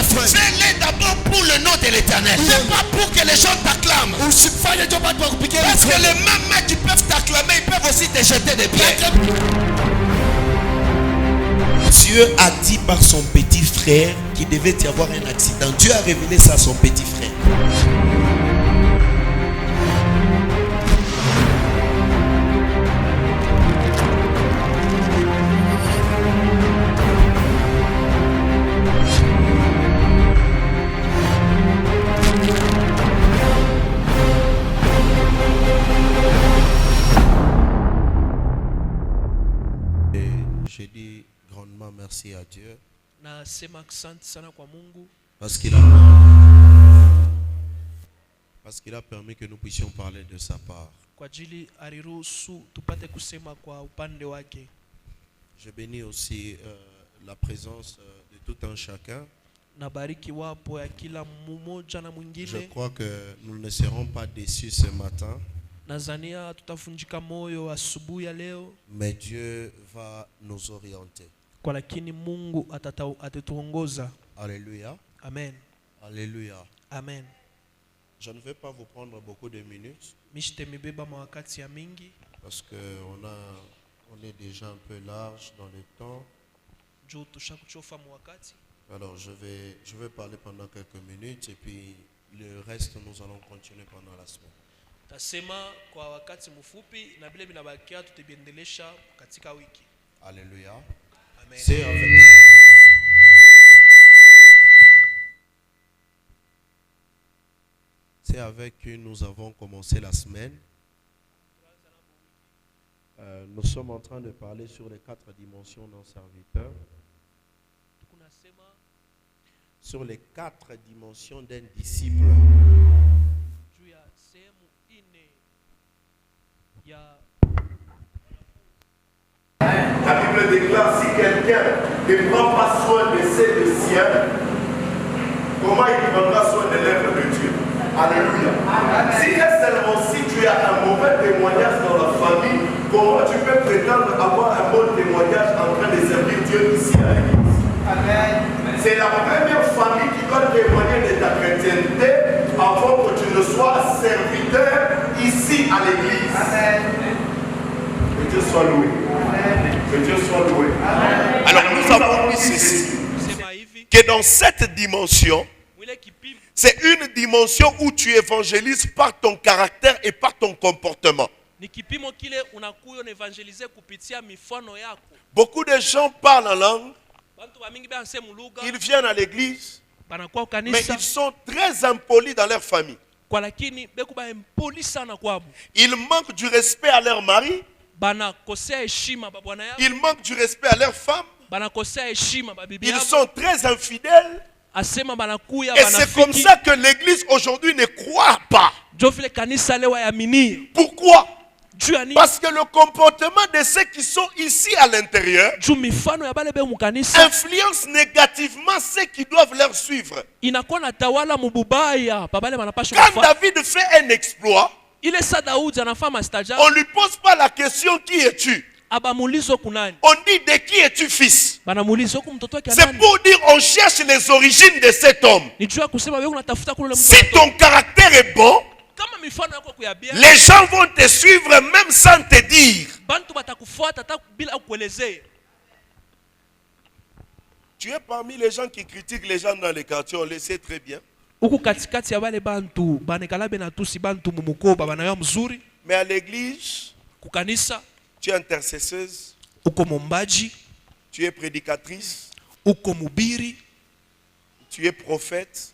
semaine. Fais-les d'abord pour le nom de l'Éternel. C'est pas pour que les gens t'acclament. Usifanye jambo watu wakupigie Parce que mikono. les mêmes mecs qui peuvent t'acclamer, ils peuvent aussi te jeter des pierres. Dieu a dit par son petit frère qu'il devait y avoir un accident. Dieu a révélé ça à son petit frère. Je dis grandement merci à Dieu Nasema asante sana kwa Mungu parce qu'il a permis que nous puissions parler de sa part. kwa ajili aliruhusu tupate kusema kwa upande wake. Je bénis aussi la présence de tout un chacun. Nabariki wapo ya kila mmoja na Je mwingine. crois que nous ne serons pas déçus ce matin, Nazania tutavunjika moyo asubuhi ya leo, mais Dieu va nous orienter. kwa lakini Mungu atatuongoza. Alléluia. Amen. Alléluia. Amen. Je ne vais pas vous prendre beaucoup de minutes Mishitemibeba mawakati ya mingi parce on est déjà un peu large dans le temps. juu tushakuchofa mawakati. Alors je vais parler pendant quelques minutes et puis le reste nous allons continuer pendant la semaine. Tasema kwa wakati mfupi na vile vinabakia tutabiendelesha katika wiki. Alléluia. Amen. C'est avec qui nous avons commencé la semaine. Nous sommes en train de parler sur les 4 dimensions d'un serviteur. Sur les 4 dimensions d'un disciple. La Bible déclare, si quelqu'un ne prend pas soin de ses siens, comment il prendra soin de l'œuvre de Dieu? Alléluia. Si seulement si tu as un mauvais témoignage dans la famille, comment tu peux prétendre avoir un bon témoignage en train de servir Dieu ici à l'église? C'est la première famille qui doit témoigner de ta chrétienté avant que tu ne sois serviteur ici à l'église. Que Dieu soit loué. Que Dieu soit loué. Alors nous avons dit ceci, que dans cette dimension, c'est une dimension où tu évangélises par ton caractère et par ton comportement. Beaucoup de gens parlent en langue, ils viennent à l'église, mais ils sont très impolis dans leur famille. Ils manquent du respect à leur mari, ils manquent du respect à leur femme, ils sont très infidèles. Et c'est comme ça que l'église aujourd'hui ne croit pas. Pourquoi? Parce que le comportement de ceux qui sont ici à l'intérieur influence négativement ceux qui doivent leur suivre. Quand David fait un exploit, on ne lui pose pas la question qui es-tu? On dit de qui es-tu fils? C'est pour dire on cherche les origines de cet homme. Si ton caractère est bon, les gens vont te suivre même sans te dire. Tu es parmi les gens qui critiquent les gens dans les quartiers, on le sait très bien. Mais à l'église, tu es intercesseuse, tu es prédicatrice, tu es prophète,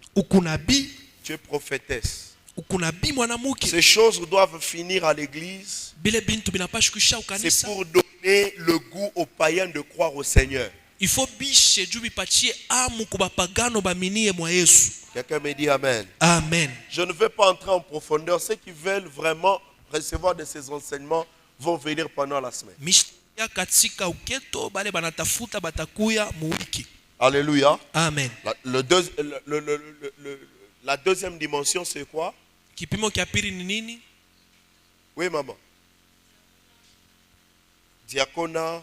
tu es prophétesse. Ces choses doivent finir à l'église. C'est pour donner le goût aux païens de croire au Seigneur. Quelqu'un me dit Amen. Amen. Je ne veux pas entrer en profondeur. Ceux qui veulent vraiment recevoir de ces enseignements vont venir pendant la semaine. Alléluia. Amen. La deuxième dimension, c'est quoi? Oui, maman. Diaconat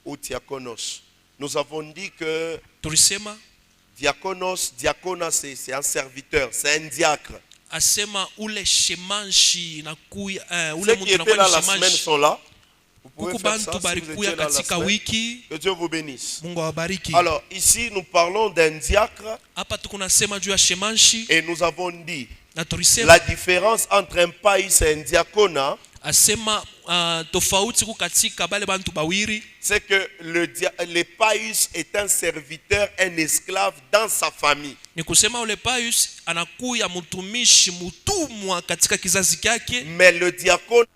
ou diaconos. Nous avons dit que Diakonos, diakona, c'est un serviteur, c'est un diacre. Asema ule shemanshi na kuya ule Ceux qui mtu étaient là anakuwa la semaine shemanshi. sont là. Vous pouvez Kuku faire ça bantu si bari vous kuya étiez là la katika semaine. wiki. Que Dieu vous bénisse. Mungu awabariki. Alors ici nous parlons d'un diacre Hapa tuko nasema juu ya shemanshi et nous avons dit na tulisema la différence entre un païs et un diaconat, asema tofauti ku katika bale bantu bawiri. c'est que le païs est un serviteur, un esclave dans sa famille. Ni kusema ule payus anakuya mtumishi mutumwa katika kizazi kyake. Mais le diacone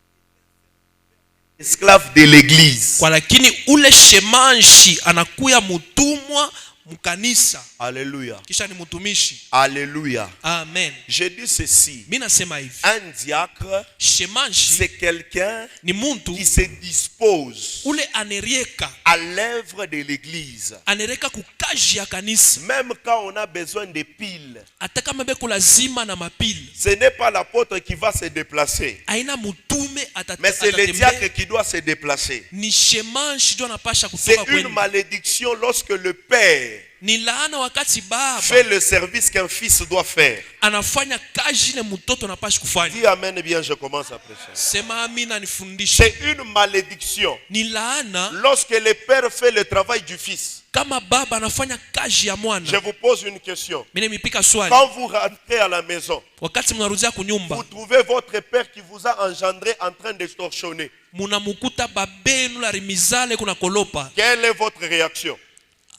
esclave de l'église. Kwa lakini ule shemanshi anakuya mutumwa mukanisa. Alléluia. Kisha ni mtumishi. Alléluia. Amen. Je dis ceci. Mimi nasema hivi. Un diacre, Shemanshi c'est quelqu'un ni muntu qui se dispose ule anerieka à l'œuvre de l'église. anereka kukaji ya kanisa. Même quand on a besoin de piles, Hata kama beko lazima na mapili. ce n'est pas l'apôtre qui va se déplacer, Aina mutume mais c'est le diacre qui doit se déplacer. Ni shemanshi ndio anapasha C'est kutoka une kwenu. malédiction lorsque le père Ni laana wakati baba fait le service qu'un fils doit faire. anafanya kazi ile mtoto anapasha kufanya. Dis amen bien, je commence à prêcher. Sema amina nifundishe. C'est une malédiction Ni laana lorsque le père fait le travail du fils. kama baba anafanya kazi ya Je mwana. vous pose une question. Mimi nimepika swali. Quand vous rentrez à la maison, Wakati mnarudia vous kunyumba, trouvez votre père qui vous a engendré en train de torchonner. munamukuta babenu la rimizale kuna kolopa. Quelle est votre réaction?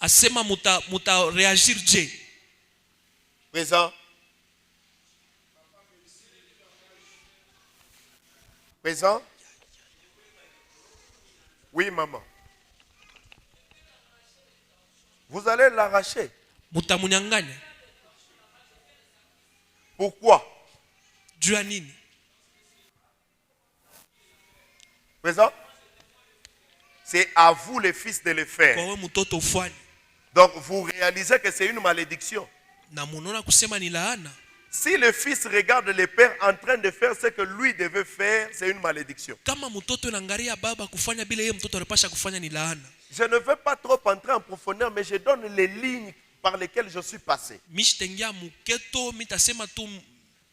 Asema muta reagir je? Présent. Présent. Oui, maman. Vous allez l'arracher. Mutamunyanganya. Pourquoi? Juu ya nini? Présent. C'est à vous les fils de le faire. Kwa wewe mtoto ufanye. Donc vous réalisez que c'est une malédiction. Na munaona kusema ni laana. Si le fils regarde le père en train de faire ce que lui devait faire, c'est une malédiction. Kama mtoto anaangalia baba kufanya bila yeye mtoto anapasha kufanya ni laana. Je ne veux pas trop entrer en profondeur, mais je donne les lignes par lesquelles je suis passé. Mishtengia muketo mitasema tu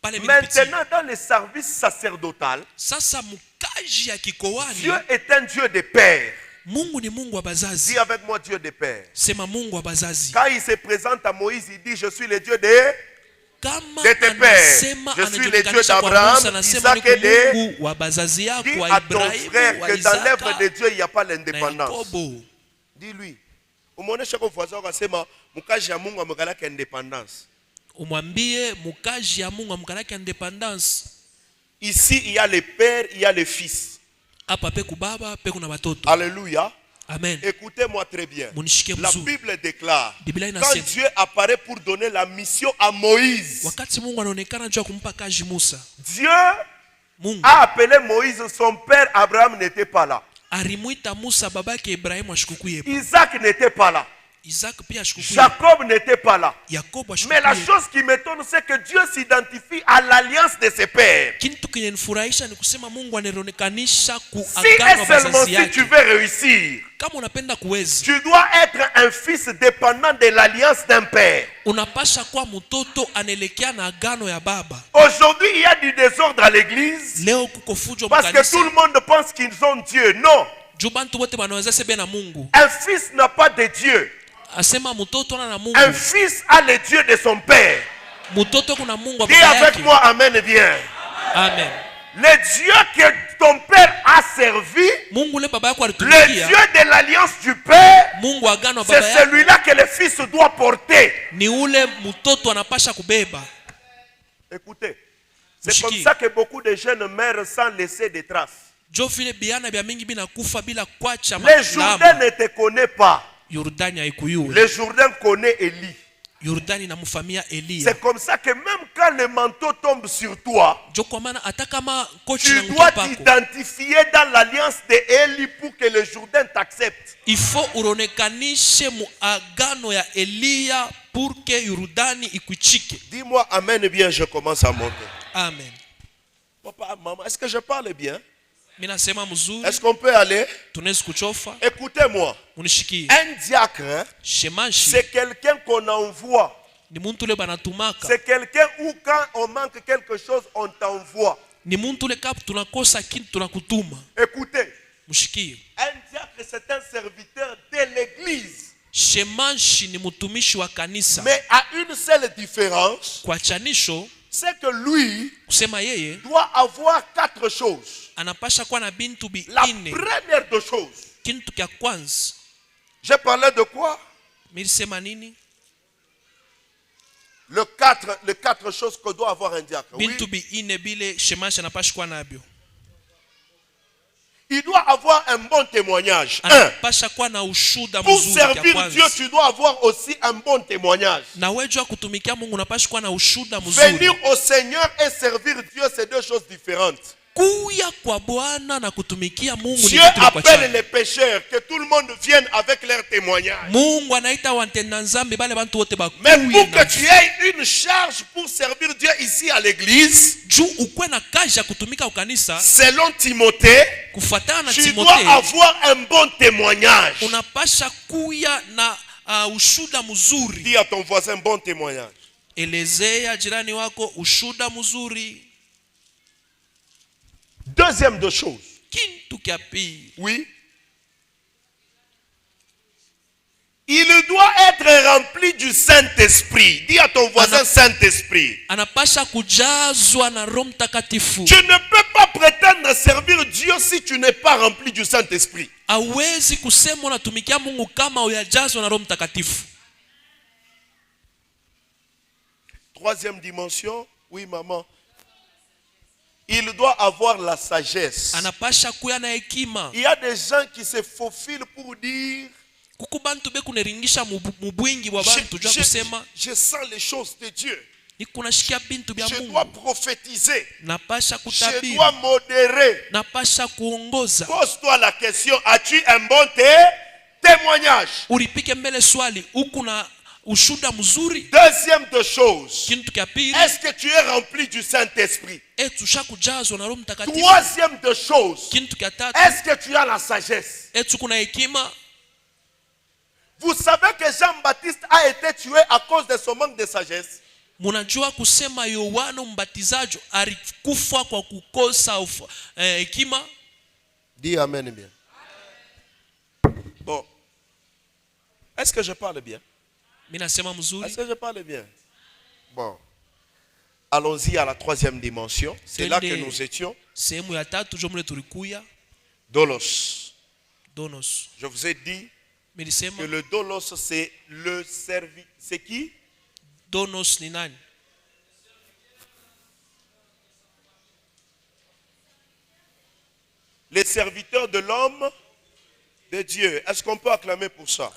pale Maintenant, dans le service sacerdotal, sasa mukaji ya kikoani. Dieu est un Dieu de père. Mungu ni Mungu wa bazazi. Dis avec moi Dieu de père. Sema Mungu wa bazazi. Quand il se présente à Moïse, il dit, je suis le Dieu de tes pères. Je suis le Dieu d'Abraham, Isaac et de... Mungu wa bazazi yako Dis wa à ton Ibrahimu frère wa que dans l'œuvre Isaka de Dieu, il n'y a pas na l'indépendance. Yakobo. Dis-lui. Umeonesha kwa voisin wakasema mkaji ya Mungu amekalaka indépendance. Umwambie mukaji ya Mungu amkalaki independence. Ici, il y a le père, il y a le fils. Hapa peku baba, peku na watoto. Alléluia. Amen. Écoutez-moi très bien. Munishike La mzuri. Bible déclare, Biblia quand inasema Dieu apparaît pour donner la mission à Moïse, wakati Mungu anaonekana juu ya kumpa kazi Musa, Dieu Mungu a appelé Moïse, son père Abraham n'était pas là. alimwita Musa babake Ibrahimu ashikukuye. Isaac n'était pas là. Isaac pia ashikukuye. Jacob n'était pas là. Yakobo Mais la ashikukuye. chose qui m'étonne, c'est que Dieu s'identifie à l'alliance de ses pères. Kitu kinanifurahisha ni kusema Mungu anaonekanisha ku Si et agano seulement bazazi si yake. tu veux réussir, Kama unapenda kuweza, tu dois être un fils dépendant de l'alliance d'un père. unapasha kuwa mtoto anaelekea na agano ya baba. Aujourd'hui, il y a du désordre à l'église Leo kuko fujo parce que mkanisa. tout le monde pense qu'ils ont Dieu. Non. Juu bantu wote banaweza sebe na Mungu. Un fils n'a pas de Dieu. Asema mtoto ana na Mungu. Un fils a le Dieu de son père. Mtoto kuna Mungu wa Dis baba avec yake. moi, Amen bien. Amen. Le Dieu que ton père a servi, Mungu le baba yako le alitumikia. Dieu de l'alliance du père, Mungu wa agano wa c'est baba yako. celui-là que le fils doit porter. Ni ule mtoto anapasha kubeba. Écoutez, c'est Mshiki. comme ça que beaucoup de jeunes meurent sans laisser de traces. Jo vile biana bya mingi binakufa bila kuacha Le Jourdain ne te connaît pas. Yordani haikuyue. Le Jourdain connaît Élie. Yordani na mfamia Elia. C'est comme ça que même quand le manteau tombe sur toi, Jo kwa maana hata kama kochi tu na dois mtopako. t'identifier dans l'alliance de Élie pour que le Jourdain t'accepte. Ifo uronekanishe mu agano ya Elia pour que Yordani ikuchike. Dis-moi Amen bien, je commence à monter. Amen. Papa, maman, est-ce que je parle bien? Mina sema mzuri. Est-ce qu'on peut aller? Tunaweza kuchofa. Écoutez-moi. Munishikie. Un diacre, Shemashi c'est quelqu'un qu'on envoie. C'est quelqu'un où quand on manque quelque chose, on t'envoie. Écoutez. Un diacre, c'est un serviteur de l'église. Mais à une seule différence, c'est que lui doit avoir 4 choses. La première des choses. J'ai parlé de quoi? Les 4 choses que doit avoir un diacre. Oui. Il doit avoir un bon témoignage. Pour servir Dieu, tu dois avoir aussi un bon témoignage. Venir au Seigneur et servir Dieu, c'est 2 choses différentes. Dieu appelle les pécheurs, que tout le monde vienne avec leur témoignage. Mais pour que tu aies une charge pour servir Dieu ici à l'église, selon Timothée, tu dois avoir un bon témoignage. Dis à ton voisin, bon témoignage. Deuxième de choses. Oui. Il doit être rempli du Saint-Esprit. Dis à ton voisin Saint-Esprit. Tu ne peux pas prétendre servir Dieu si tu n'es pas rempli du Saint-Esprit. Troisième dimension. Oui, maman. Il doit avoir la sagesse. Il y a des gens qui se faufilent pour dire je sens les choses de Dieu. Je dois prophétiser. Je dois modérer. Pose-toi la question, as-tu un bon témoignage? Deuxième de chose, est-ce que tu es rempli du Saint-Esprit? Troisième de chose, est-ce que tu as la sagesse? Vous savez que Jean-Baptiste a été tué à cause de son manque de sagesse. Dis amen bien. Bon. Est-ce que je parle bien? Est-ce que je parle bien? Bon. Allons-y à la troisième dimension. C'est là que nous étions. Dolos. Je vous ai dit que le dolos, c'est le service. C'est qui? Donos ni nani? Les serviteurs de l'homme de Dieu. Est-ce qu'on peut acclamer pour ça?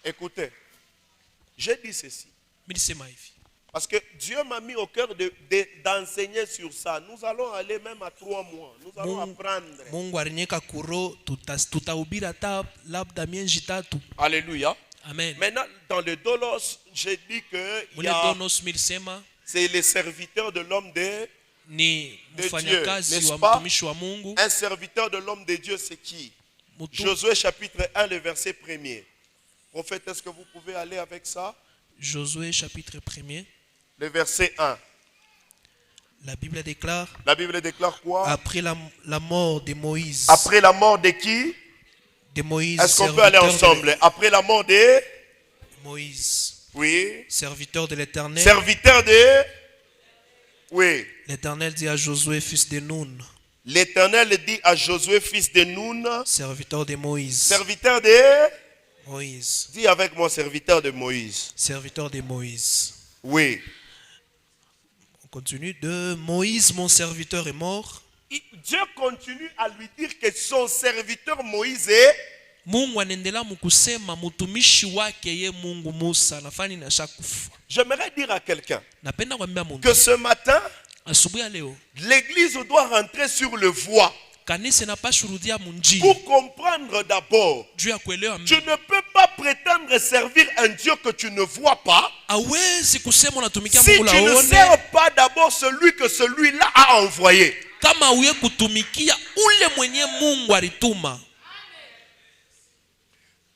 Écoutez, j'ai dit ceci. Parce que Dieu m'a mis au cœur d'enseigner sur ça. Nous allons aller même à 3 mois. Nous allons apprendre. Alléluia. Amen. Maintenant, dans le dolos, j'ai dit que c'est les serviteurs de l'homme de Dieu, n'est-ce pas? Un serviteur de l'homme de Dieu, c'est qui? Josué chapitre 1, le verset 1er. Prophète, est-ce que vous pouvez aller avec ça? Josué chapitre 1er. Le verset 1. La Bible déclare. La Bible déclare quoi? Après la mort de Moïse. Après la mort de qui? De Moïse. Est-ce qu'on peut aller ensemble? Après la mort de Moïse. Oui. Serviteur de l'Éternel. Serviteur de. Oui. L'Éternel dit à Josué, fils de Nun. L'Éternel dit à Josué, fils de Nun. Serviteur de Moïse. Serviteur de Moïse. Dis avec moi, serviteur de Moïse. Serviteur de Moïse. Oui. On continue. De Moïse, mon serviteur est mort. Dieu continue à lui dire que son serviteur Moïse est. J'aimerais dire à quelqu'un que ce matin, l'église doit rentrer sur le voie. Pour comprendre d'abord, tu ne peux pas prétendre servir un Dieu que tu ne vois pas si tu ne sers pas d'abord celui que celui-là a envoyé.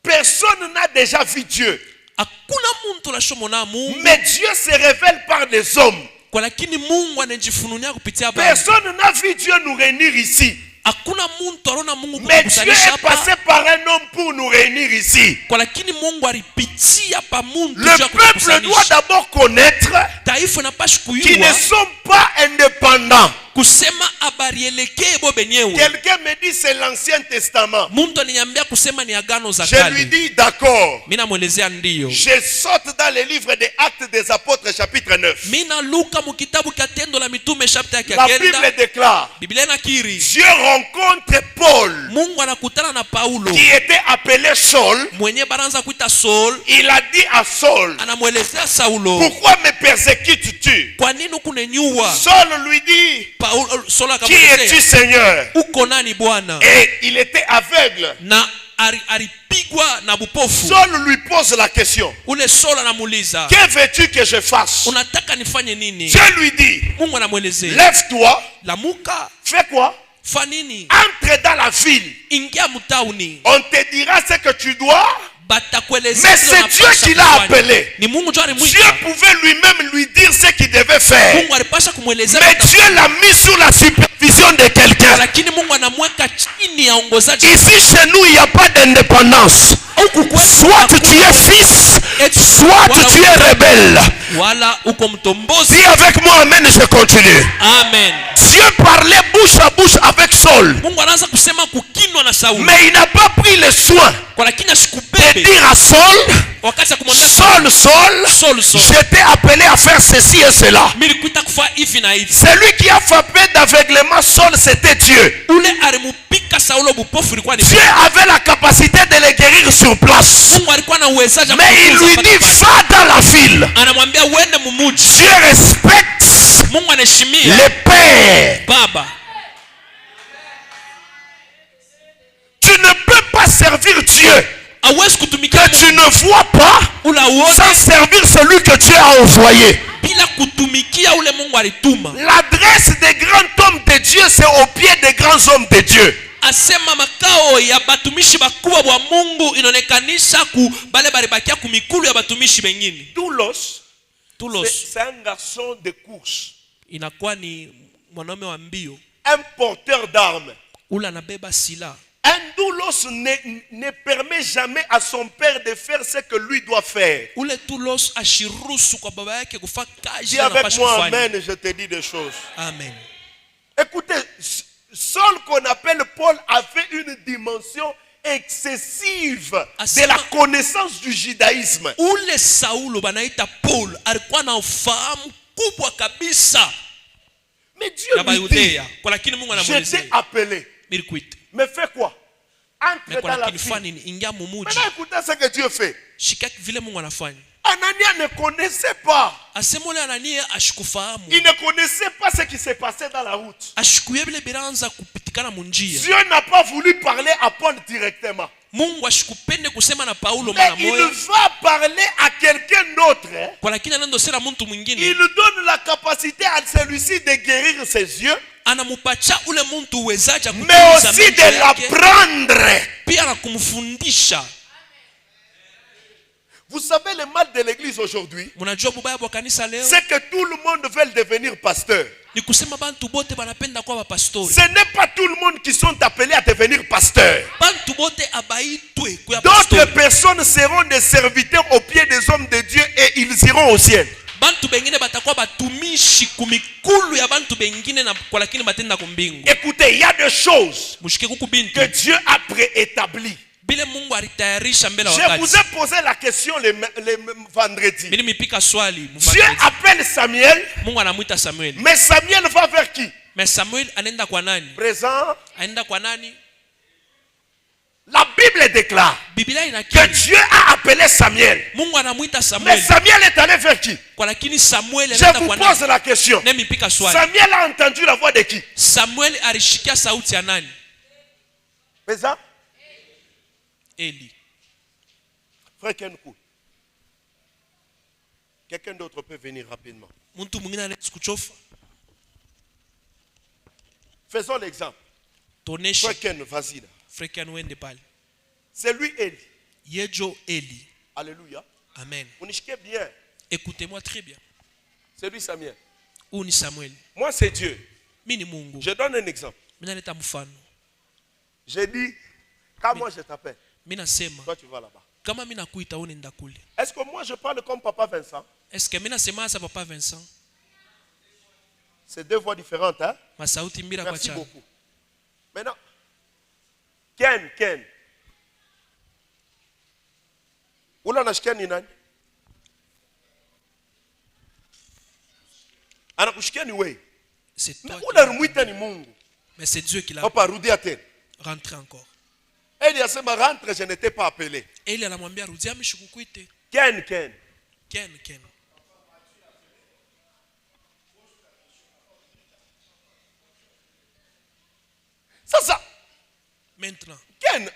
Personne n'a déjà vu Dieu. Hakuna muntu anashomona Mungu. Mais Dieu se révèle par des hommes. Lakini Mungu anajifunulia kupitia bantu. Personne n'a vu Dieu nous réunir ici. Hakuna muntu anaona Mungu Mais Dieu est passé par un homme pour nous réunir ici. Lakini Mungu alipitia pa muntu. Le peuple doit d'abord connaître qu'ils ne sont pas indépendants. Kusema habari elekee bo benyewe. Quelqu'un me dit c'est l'Ancien Testament. Muntu aliniambia kusema ni agano za kale. Je lui dis d'accord. Mimi namuelezea ndio. Je saute dans le livre des Actes des Apôtres chapitre 9. Mimi naluka mu kitabu cha Tendo la Mitume chapter ya 9. La Bible déclare. Biblia inakiri. Dieu rencontre Paul. Mungu anakutana na Paulo. Qui était appelé Saul. Mwenye baranza kuita Saul. Il a dit à Saul. Anamuelezea Saulo. Pourquoi me persécutes-tu? Kwa nini ukunenyua? Saul lui dit. Qui es-tu, Seigneur? Et il était aveugle. Saul lui pose la question. Que veux-tu que je fasse? Dieu lui dit. Lève-toi. Fais quoi? Entre dans la ville. On te dira ce que tu dois. Mais c'est Dieu qui l'a appelé. Dieu pouvait lui-même lui dire ce qu'il devait faire. Mais Dieu l'a mis sous la supervision de quelqu'un. Ici chez nous, il n'y a pas d'indépendance. Soit tu es fils, soit tu es rebelle. Dis avec moi amen, je continue. Amen. Dieu parlait bouche à bouche avec Saul. Mais il n'a pas pris le soin de dire à Saul, je t'ai appelé à faire ceci et cela. Celui qui a frappé d'aveuglement Saul, c'était Dieu. Dieu avait la capacité de le guérir sur place. Mais il lui dit, va dans la ville. Dieu respecte les pères. Tu ne peux pas servir Dieu que tu ne vois pas sans servir celui que Dieu a envoyé. L'adresse des grands hommes de Dieu, c'est au pied des grands hommes de Dieu. Asema makao ya batumishi bakubwa bwa Mungu inonekanisha ku bale balibakia ku mikulu ya batumishi bengine. Doulos c'est un garçon de course. Inakuwa ni mwanaume wa mbio. Un porteur d'armes. Ula anabeba silaha. Un doulos ne permet jamais à son père de faire ce que lui doit faire. Ule doulos ashirusu kwa baba yake kufanya kazi. Dis avec moi amen, je te dis des choses. Amen. Écoutez, Saul qu'on appelle Paul avait une dimension excessive de la connaissance du judaïsme. Ule Saulo banaita Paul alikuwa na ufahamu kubwa kabisa. Mais Dieu lui dit, je t'ai appelé. Mais fais quoi? Entre dans la ville. Maintenant écoutez ce que Dieu fait. Anania ne connaissait pas. Il ne connaissait pas ce qui s'est passé dans la route. Dieu n'a pas voulu parler à Paul directement. Mais il va parler à quelqu'un d'autre. Il donne la capacité à celui-ci de guérir ses yeux. Mais aussi de l'apprendre. Vous savez le mal de l'église aujourd'hui, c'est que tout le monde veut devenir pasteur. Ce n'est pas tout le monde qui sont appelés à devenir pasteur. D'autres personnes seront des serviteurs aux pieds des hommes de Dieu et ils iront au ciel. Écoutez, il y a des choses que Dieu a préétablies. Je vous ai posé la question le vendredi. Dieu appelle Samuel. Mais Samuel va vers qui? Présent. La Bible déclare que Dieu a appelé Samuel. Mais Samuel est allé vers qui? Je vous pose la question. Samuel a entendu la voix de qui? Présent. Eli. Frère Kenkou. Quelqu'un d'autre peut venir rapidement. Faisons l'exemple. Frère Ken, vas-y là. C'est lui Eli. Yejo Eli. Alléluia. Amen. Unishikie bien. Écoutez-moi très bien. C'est lui Samuel. Où ni Samuel? Moi c'est Dieu. Mini Mungu. Je donne un exemple. J'ai dit, quand moi je t'appelle, toi tu vas là-bas. Est-ce que moi je parle comme Papa Vincent? Est-ce que mina sema sa Papa Vincent? C'est deux voix différentes, hein? Merci beaucoup. Maintenant, Ken. Ula nashikia ni nani? Anakushikia ni wewe. C'est toi. Unarumuita ni Mungu. Mais c'est Dieu qui l'a. Papa rudia tena. Rentre encore. Eli asema rentre, je n'étais pas appelé. Eli anamwambia rudia mishikukuite. Ken. Sasa maintenant Ken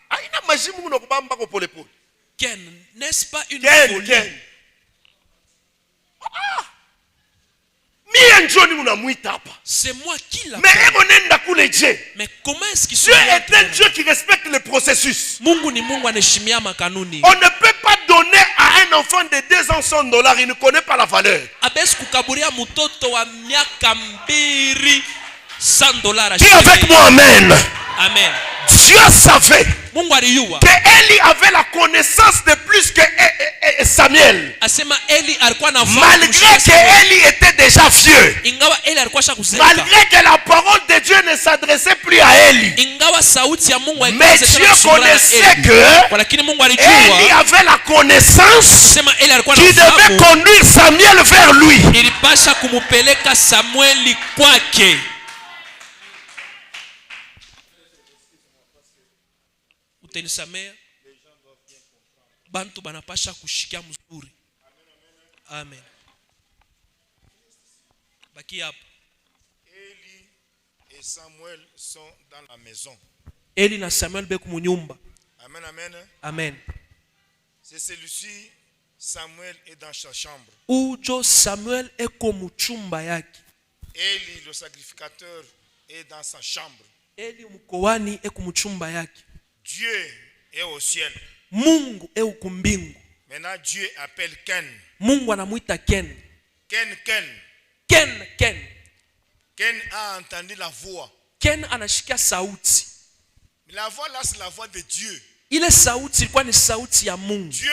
aina majimu unakubamba kwa pole pole. Ken, n'est-ce pas une folie? Ken. Mie njoni unamuita hapa. C'est moi qui l'a. Mais ebo nenda kule je. Mais comment est-ce qu'il Dieu est un Dieu qui respecte le processus. Mungu ni Mungu anaheshimia makanuni. On ne peut pas donner à un enfant de 2 ans $100, il ne connaît pas la valeur. Abesi kukaburia mtoto wa miaka 2 $100. Dis avec moi amen. Amen. Dieu savait que Eli avait la connaissance de plus que Samuel. Malgré que Eli était déjà vieux. Malgré que la parole de Dieu ne s'adressait plus à Eli. Mais Dieu connaissait que Eli avait la connaissance qui devait conduire Samuel vers lui. Utenisamea bantu banapasha kushikia mzuri. Amen. Baki hapa. Eli et Samuel sont dans la maison. Eli na Samuel beku munyumba. Amen. Amen. C'est celui-ci, Samuel est dans sa chambre. Ujo Samuel eko muchumba yake. Eli le sacrificateur est dans sa chambre. Eli mkoani eko muchumba yake. Dieu est au ciel. Mungu est au mbingu. Maintenant Dieu appelle Ken. Mungu anamuita Ken. Ken a entendu la voix. Ken anashikia sauti. Mais la voix là c'est la voix de Dieu. Ile sauti ilikuwa ni sauti ya Mungu. Dieu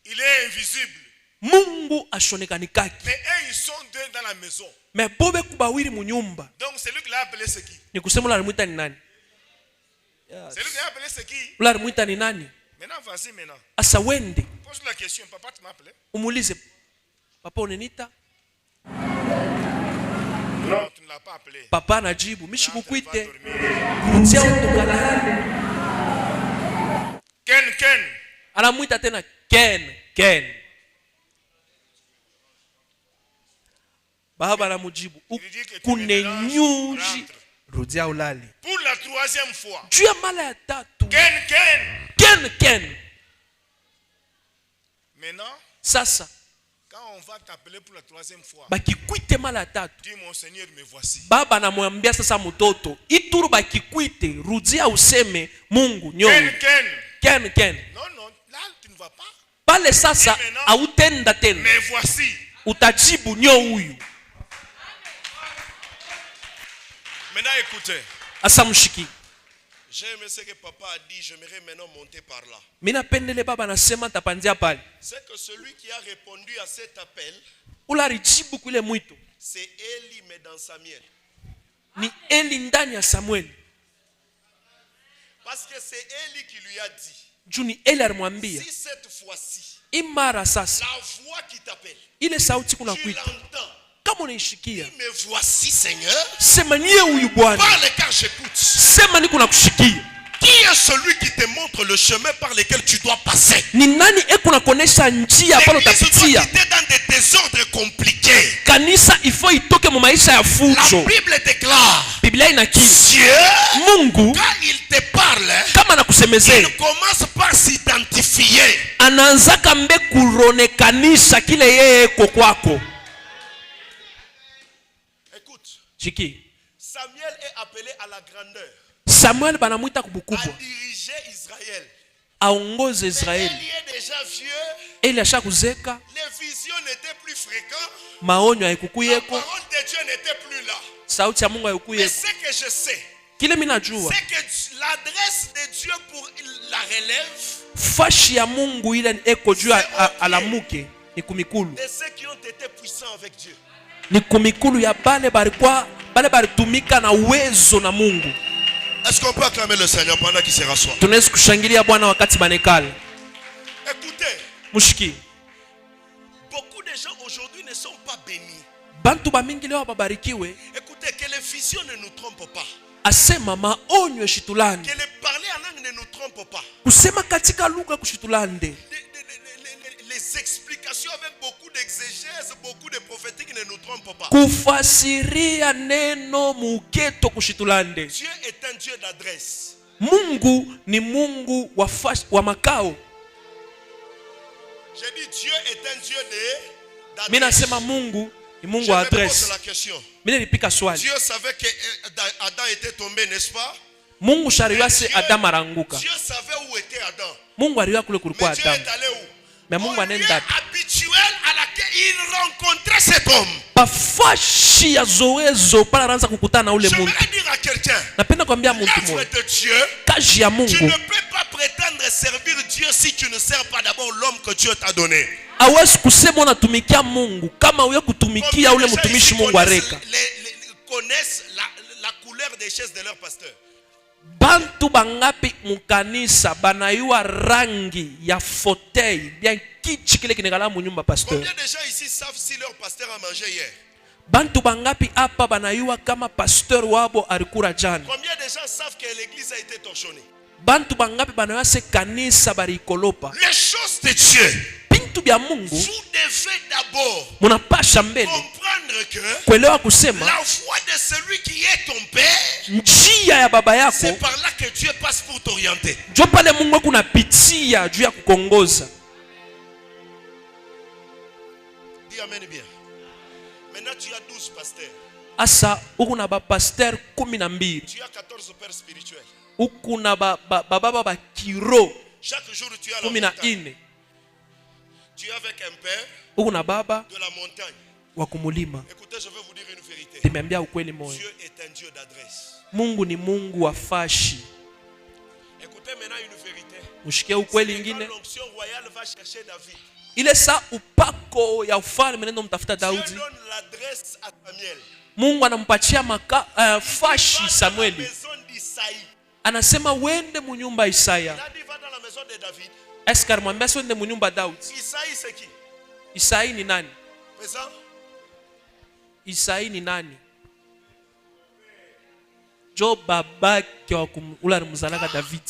il est invisible. Mungu ashonekanikaki. Mais eux ils sont deux dans la maison. Mais bobe kubawiri mu nyumba. Donc c'est lui qui l'a appelé c'est qui? Ni kusema la alimuita ni nani? C'est lui qui l'a appelé c'est qui? Ula alimuita ni nani? Maintenant vas-y maintenant. Asa wende. Pose la question, papa tu m'as appelé? Umulize. Papa unenita? Non, tu ne l'as pas appelé. Papa anajibu, mishikukuite. Kutia utokalale. Ken. Anamuita tena Ken. Baba anamujibu, kune nyuji. Rudia ulali. Pour la 3e fois. Juu ya mara ya 3. Ken. Maintenant, sasa quand on va t'appeler pour la 3e fois, bakikuite mara ya 3. dis mon Seigneur me voici. Baba anamwambia sasa mtoto, ituru bakikuite, rudia useme Mungu nyonyi. Ken. Non, là tu ne vas pas. Pale sasa hautenda tena. Me voici. Utajibu nyo huyu. Maintenant écoutez. Asa mshiki. J'aime ce que papa a dit, j'aimerais maintenant monter par là. Mina pendele baba anasema tapandia pale. C'est que celui qui a répondu à cet appel, ula rijibu kule mwito, c'est Eli mais dans Samuel. Ni Eli ndani ya Samuel. Parce que c'est Eli qui lui a dit. Juni Eli alimwambia, si cette fois-ci, imara sasa, la voix qui t'appelle, ile sauti kuna tu kuita, l'entends. kama unaishikia, Me voici Seigneur. Sema niye huyu Bwana. Parle car j'écoute. Sema niko nakushikia. Qui est celui qui te montre le chemin par lequel tu dois passer? Ni nani eko nakuonesha njia pale utapitia? L'église doit quitter dans des désordres compliqués. Kanisa ifo itoke mu maisha ya fujo. La Bible déclare. Biblia inakiri. Dieu, Mungu, quand il te parle, kama nakusemezea, il commence par s'identifier. Anaanzaka mbe kuronekanisha kile yeye eko kwako. Écoute. Chiki. Samuel est appelé à la grandeur. Samuel banamuita kubukubwa. A diriger Israël. aongoze Israeli. Eli est déjà vieux. Eli ashakuzeka. Les visions n'étaient plus fréquentes. Maonyo La haikukuyeko. parole de Dieu n'était plus là. Sauti ya Mungu Mais haikukuyeko. ce que je sais, Kile mimi najua, c'est que l'adresse de Dieu pour la relève fashi ya Mungu ile eko juu alamuke ni kumikulu. de ceux qui ont été puissants avec Dieu. Ni kumikulu ya bale balitumika na uwezo na Mungu. Est-ce qu'on peut acclamer le Seigneur pendant qu'il se rassoit? Tunaweza kushangilia Bwana wakati banekala. Écoutez, Mushiki. beaucoup de gens aujourd'hui ne sont pas bénis. Bantu bamingi leo babarikiwe. Écoutez, que les visions ne nous trompent pas. Asema maonyo shitulani. Que le parler en langue ne nous trompe pas. Kusema katika lugha kushitulande. Les explications avec beaucoup d'exégèse, beaucoup de prophétique ne nous trompent pas. Kufasiria neno muketo kushitulande. Dieu est un Dieu d'adresse. Mungu ni Mungu wa makao. J'ai dit Dieu est un Dieu d'adresse. Mimi nasema Mungu ni Mungu wa adresse. Mimi nilipika swali. Dieu savait que Adam était tombé, n'est-ce pas? Mungu shariwase Adam aranguka. Dieu savait où était Adam. Mungu aliwa kule kulikuwa Mais Dieu Adam. est allé où? Mais Mungu anaenda habituel à laquelle il rencontrait cet homme. Pafashi ya zoezo para anaanza kukutana na ule Je mtu. voudrais dire à quelqu'un, Napenda kuambia mtu l'œuvre mmoja. de Dieu, Kazi ya tu Mungu. ne peux pas prétendre servir Dieu si tu ne sers pas d'abord l'homme que Dieu t'a donné. Hawezi kusema unatumikia Mungu kama wewe kutumikia ule mtumishi Mungu areka. Connaissent la couleur des chaises de leur pasteur. Bantu bangapi mukanisa banayua rangi ya fauteuil bien kichi kile kinekala mu nyumba pasteur. Combien de gens ici savent si leur pasteur a mangé hier? Bantu bangapi hapa banayua kama pasteur wabo alikula jana. Combien de gens savent que l'église a été torchonnée? Bantu bangapi banayua se kanisa barikolopa. Les choses de Dieu, Bintu bya Mungu vous devez d'abord munapasha mbele comprendre que kuelewa kusema la voie de celui qui est ton père, njia ya baba yako c'est par là que Dieu passe pour t'orienter. njo pale Mungu kunapitia juu ya kukongoza. Dis amen bien. Maintenant tu as 12 pasteurs. Asa uku na ba pasteur 12. Tu as 14 pères spirituels. Uku na baba ba kiro Chaque jour tu as la montagne. 14. Tu es avec un père Uku na baba de la montagne. wa kumulima. Écoutez, je vais vous dire une vérité. Nimeambia ukweli moyo. Dieu est un Dieu d'adresse. Mungu ni Mungu wa fashi. Écoutez maintenant une vérité. Mushikie ukweli C'est ingine. quand l'onction royale va chercher David. Ile saa upako ya ufalme nendo mtafuta Dieu Daudi. donne l'adresse à Samuel. Mungu anampatia fashi Va dans la Samueli. maison d'Isaïe. Anasema wende mu nyumba Isaya. Il a dit va dans la maison de David. Est-ce que alimwambia wende mu nyumba Daudi? Isaïe c'est qui? Isai ni nani? Présent? Isai ni nani? Jo babake wa ula mzalaka David.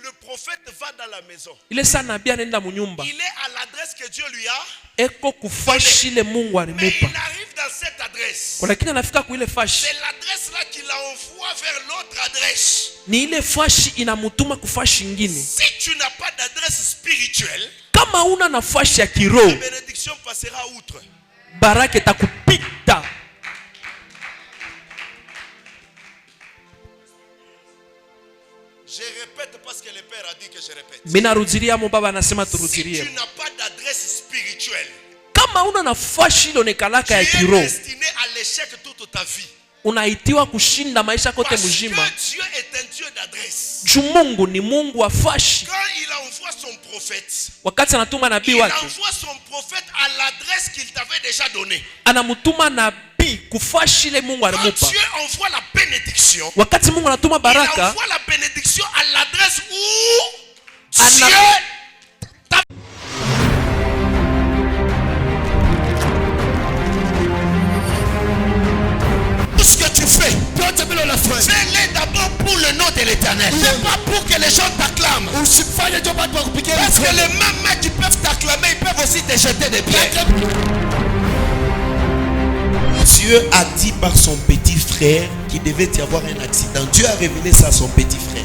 Le prophète va dans la maison. Ile saa nabii anaenda mu nyumba. Il est à l'adresse que Dieu lui a. Eko kufashi ile Mungu Mais alimupa. il arrive dans cette adresse. Kwa lakini anafika ku ile fashi. C'est l'adresse là qui l'envoie vers l'autre adresse. Ni ile fashi inamutuma kufashi ingine. Si tu n'as pas d'adresse spirituelle, Kama una nafasi ya kiroho, la bénédiction passera outre. baraka itakupita. Je répète parce que le Père a dit que je répète. Mina rudiria mo baba anasema Si turudirie. tu n'as pas d'adresse spirituelle, Kama una nafasi ile nekalaka ya tu es kiroho, destiné à l'échec toute ta vie. unaitiwa kushinda maisha kote Parce que mzima. Dieu est un Dieu d'adresse. Juu Mungu ni Mungu wa fashi. Quand il envoie son prophète, Wakati anatuma nabii il wake, envoie son prophète à l'adresse qu'il t'avait déjà donnée. anamutuma nabii kufashi ile Mungu Quand alimupa. Dieu envoie la bénédiction, Wakati Mungu anatuma il baraka, envoie la bénédiction à l'adresse où Ana- Dieu tout ce que tu fais, fais-le d'abord pour le nom de l'Éternel. C'est pas pour que les gens t'acclament. Parce que les mêmes mecs qui peuvent t'acclamer, ils peuvent aussi te jeter des pierres. Dieu a dit par son petit frère qu'il devait y avoir un accident. Dieu a révélé ça à son petit frère.